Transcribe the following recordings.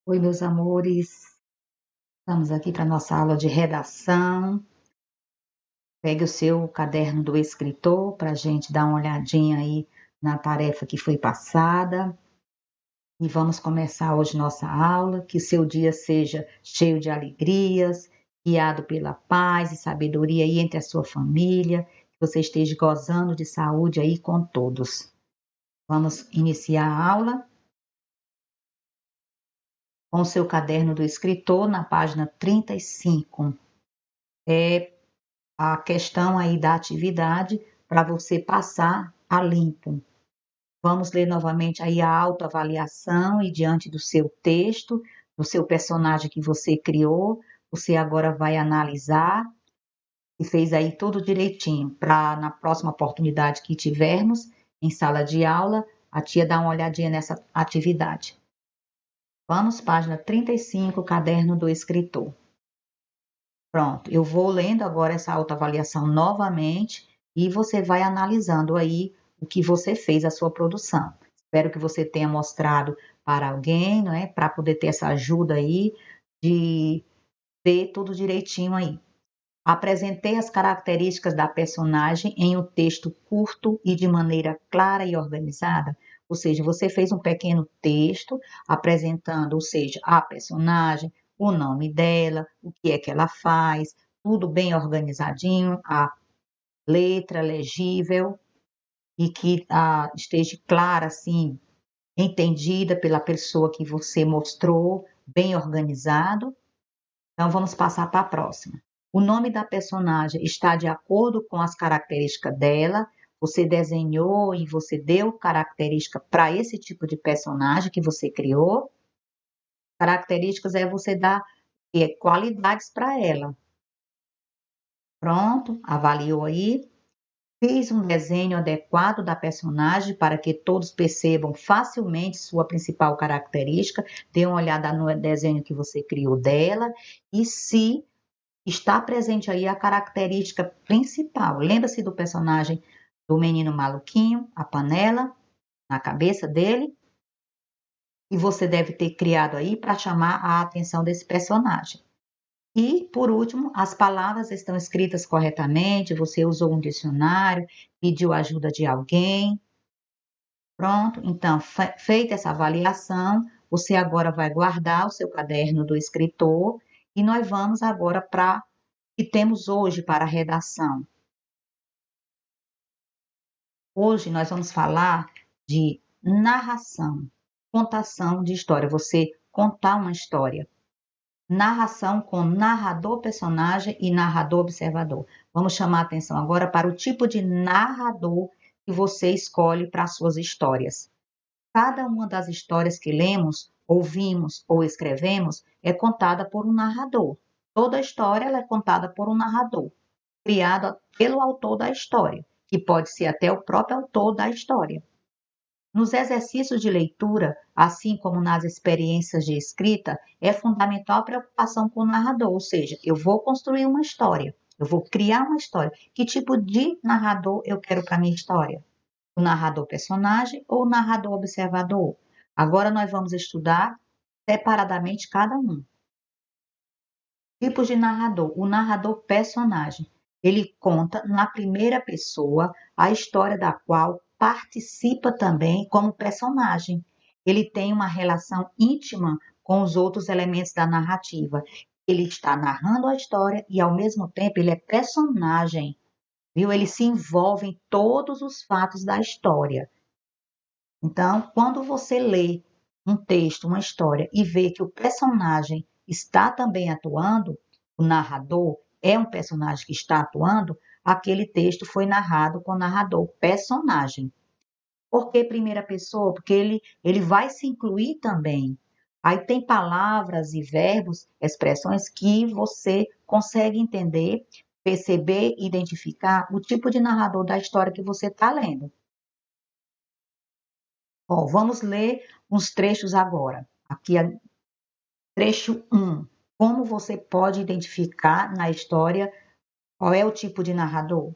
Oi, meus amores. Estamos aqui para nossa aula de redação. Pegue o seu caderno do escritor para a gente dar uma olhadinha aí na tarefa que foi passada. E vamos começar hoje nossa aula. Que seu dia seja cheio de alegrias, guiado pela paz e sabedoria aí entre a sua família. Que você esteja gozando de saúde aí com todos. Vamos iniciar a aula com o seu caderno do escritor na página 35. A questão aí da atividade para você passar a limpo. Vamos ler novamente aí a autoavaliação e diante do seu texto, do seu personagem que você criou, você agora vai analisar e fez aí tudo direitinho para na próxima oportunidade que tivermos em sala de aula, a tia dar uma olhadinha nessa atividade. Vamos, página 35, caderno do escritor. Pronto, eu vou lendo agora essa autoavaliação novamente e você vai analisando aí o que você fez, a sua produção. Espero que você tenha mostrado para alguém, não é? Para poder ter essa ajuda aí de ver tudo direitinho aí. Apresentei as características da personagem em um texto curto e de maneira clara e organizada. Ou seja, você fez um pequeno texto apresentando, ou seja, a personagem, o nome dela, o que é que ela faz, tudo bem organizadinho, a letra legível e que esteja clara, assim, entendida pela pessoa que você mostrou, bem organizado. Então, vamos passar para a próxima. O nome da personagem está de acordo com as características dela. Você desenhou e você deu característica para esse tipo de personagem que você criou. Características é você dar qualidades para ela. Pronto, avaliou aí. Fiz um desenho adequado da personagem para que todos percebam facilmente sua principal característica. Dê uma olhada no desenho que você criou dela. E se está presente aí a característica principal. Lembra-se do personagem do menino maluquinho, a panela, na cabeça dele? E você deve ter criado aí para chamar a atenção desse personagem. E, por último, as palavras estão escritas corretamente, você usou um dicionário, pediu ajuda de alguém. Pronto, então, feita essa avaliação, você agora vai guardar o seu caderno do escritor e nós vamos agora para que temos hoje para a redação. Hoje nós vamos falar de narração, contação de história, você contar uma história. Narração com narrador personagem e narrador observador. Vamos chamar a atenção agora para o tipo de narrador que você escolhe para as suas histórias. Cada uma das histórias que lemos, ouvimos ou escrevemos é contada por um narrador. Toda história ela é contada por um narrador, criado pelo autor da história, que pode ser até o próprio autor da história. Nos exercícios de leitura, assim como nas experiências de escrita, é fundamental a preocupação com o narrador, ou seja, eu vou construir uma história, eu vou criar uma história. Que tipo de narrador eu quero para a minha história? O narrador personagem ou o narrador observador? Agora nós vamos estudar separadamente cada um. Tipos de narrador. O narrador personagem. Ele conta na primeira pessoa a história da qual participa também como personagem. Ele tem uma relação íntima com os outros elementos da narrativa. Ele está narrando a história e, ao mesmo tempo, ele é personagem. Viu? Ele se envolve em todos os fatos da história. Então, quando você lê um texto, uma história, e vê que o personagem está também atuando, o narrador é um personagem que está atuando, aquele texto foi narrado com o narrador, personagem. Por que primeira pessoa? Porque ele vai se incluir também. Aí tem palavras e verbos, expressões que você consegue entender, perceber, identificar o tipo de narrador da história que você está lendo. Ó, vamos ler uns trechos agora. Aqui é trecho 1. Como você pode identificar na história qual é o tipo de narrador?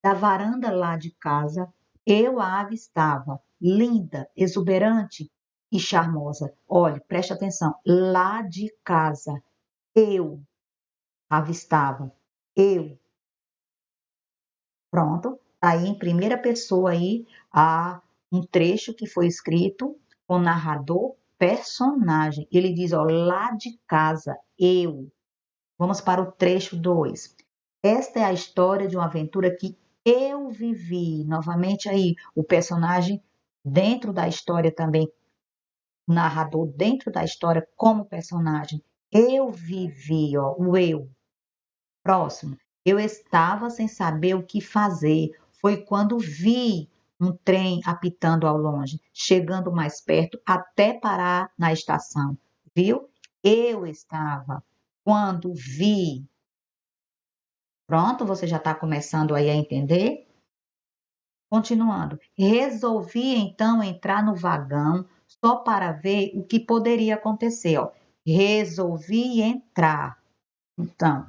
Da varanda lá de casa, eu a avistava, linda, exuberante, e charmosa. Olhe, preste atenção. Lá de casa, eu avistava. Eu. Pronto. Tá aí em primeira pessoa aí há um trecho que foi escrito com narrador personagem. Ele diz, ó, lá de casa, eu. Vamos para o trecho 2. Esta é a história de uma aventura que eu vivi. Novamente aí, o personagem dentro da história também, o narrador dentro da história como personagem. Eu vivi, ó, o eu. Próximo. Eu estava sem saber o que fazer. Foi quando vi um trem apitando ao longe, chegando mais perto até parar na estação. Viu? Eu estava quando vi. Pronto, você já está começando aí a entender? Continuando. Resolvi então entrar no vagão só para ver o que poderia acontecer. Ó. Resolvi entrar. Então,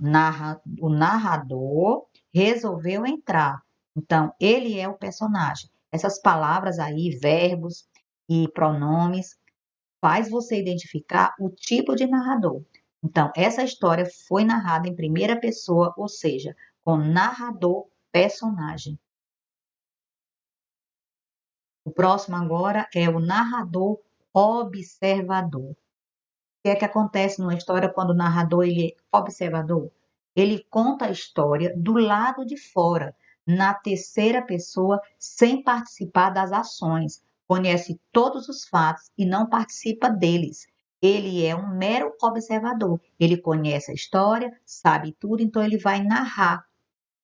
o narrador resolveu entrar. Então, ele é o personagem. Essas palavras aí, verbos e pronomes, faz você identificar o tipo de narrador. Então, essa história foi narrada em primeira pessoa, ou seja, com narrador personagem. O próximo agora é o narrador observador. O que é que acontece numa história quando o narrador ele é observador? Ele conta a história do lado de fora, na terceira pessoa, sem participar das ações. Conhece todos os fatos e não participa deles. Ele é um mero observador. Ele conhece a história, sabe tudo, então ele vai narrar.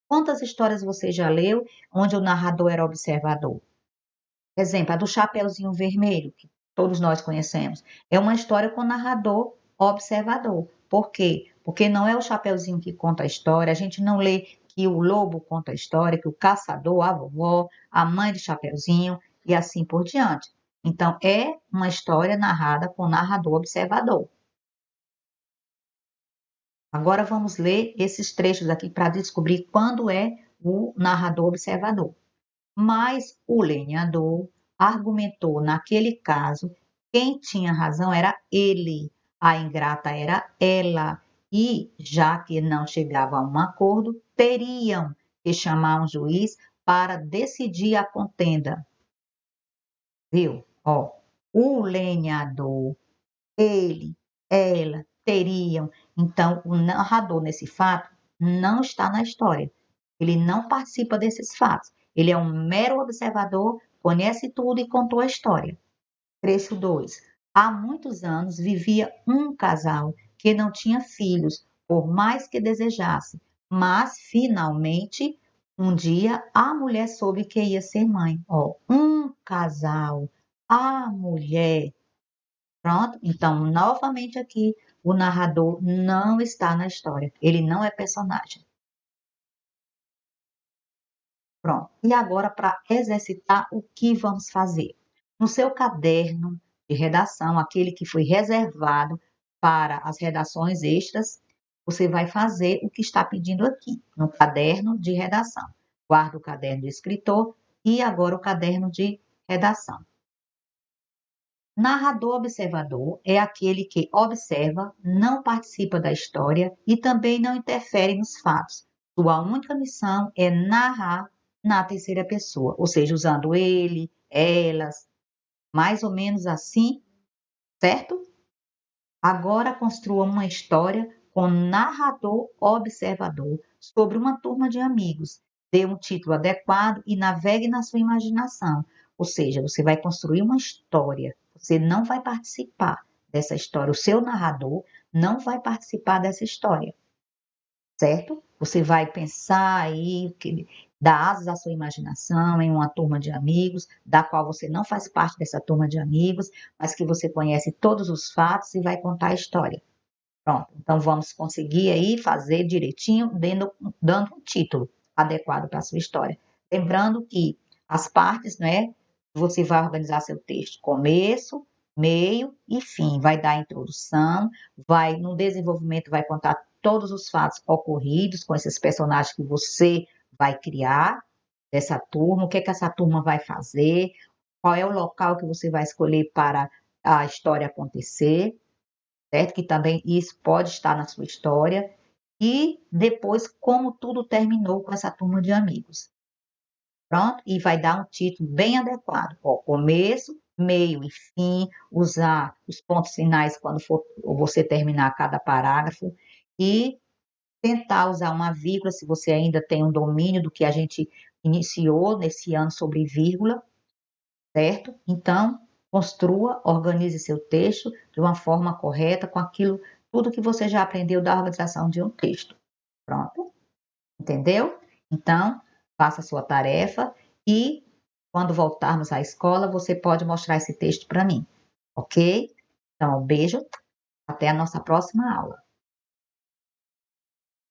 Quantas histórias você já leu onde o narrador era observador? Exemplo, a do Chapeuzinho Vermelho, que todos nós conhecemos. É uma história com narrador observador. Por quê? Porque não é o Chapeuzinho que conta a história, a gente não lê que o lobo conta a história, que o caçador, a vovó, a mãe de Chapeuzinho e assim por diante. Então, é uma história narrada com narrador observador. Agora vamos ler esses trechos aqui para descobrir quando é o narrador observador. Mas o lenhador argumentou naquele caso, quem tinha razão era ele, a ingrata era ela, e, já que não chegava a um acordo, teriam que chamar um juiz para decidir a contenda. Viu? Ó, o lenhador, ele, ela, teriam. Então, o narrador nesse fato não está na história. Ele não participa desses fatos. Ele é um mero observador, conhece tudo e contou a história. Trecho 2. Há muitos anos vivia um casal que não tinha filhos, por mais que desejasse, mas finalmente um dia a mulher soube que ia ser mãe. Ó, um casal, a mulher. Pronto? Então, novamente aqui, o narrador não está na história. Ele não é personagem. Pronto. E agora, para exercitar, o que vamos fazer? No seu caderno de redação, aquele que foi reservado para as redações extras, você vai fazer o que está pedindo aqui, no caderno de redação. Guarda o caderno de escritor e agora o caderno de redação. Narrador observador é aquele que observa, não participa da história e também não interfere nos fatos. Sua única missão é narrar na terceira pessoa, ou seja, usando ele, elas, mais ou menos assim, certo? Agora construa uma história com narrador observador sobre uma turma de amigos. Dê um título adequado e navegue na sua imaginação. Ou seja, você vai construir uma história. Você não vai participar dessa história. O seu narrador não vai participar dessa história, certo? Você vai pensar aí, dar asas à sua imaginação em uma turma de amigos, da qual você não faz parte dessa turma de amigos, mas que você conhece todos os fatos e vai contar a história. Pronto, então vamos conseguir aí fazer direitinho, dando um título adequado para a sua história. Lembrando que as partes, né, você vai organizar seu texto, começo, meio e fim. Vai dar a introdução, no desenvolvimento vai contar todos os fatos ocorridos com esses personagens que você vai criar dessa turma, o que é que essa turma vai fazer, qual é o local que você vai escolher para a história acontecer, certo? Que também isso pode estar na sua história. E depois, como tudo terminou com essa turma de amigos. Pronto? E vai dar um título bem adequado. Ó, começo, meio e fim, usar os pontos finais quando for você terminar cada parágrafo e tentar usar uma vírgula, se você ainda tem um domínio do que a gente iniciou nesse ano sobre vírgula, certo? Então, construa, organize seu texto de uma forma correta com aquilo, tudo que você já aprendeu da organização de um texto. Pronto? Entendeu? Então, faça a sua tarefa e, quando voltarmos à escola, você pode mostrar esse texto para mim, ok? Então, um beijo, até a nossa próxima aula.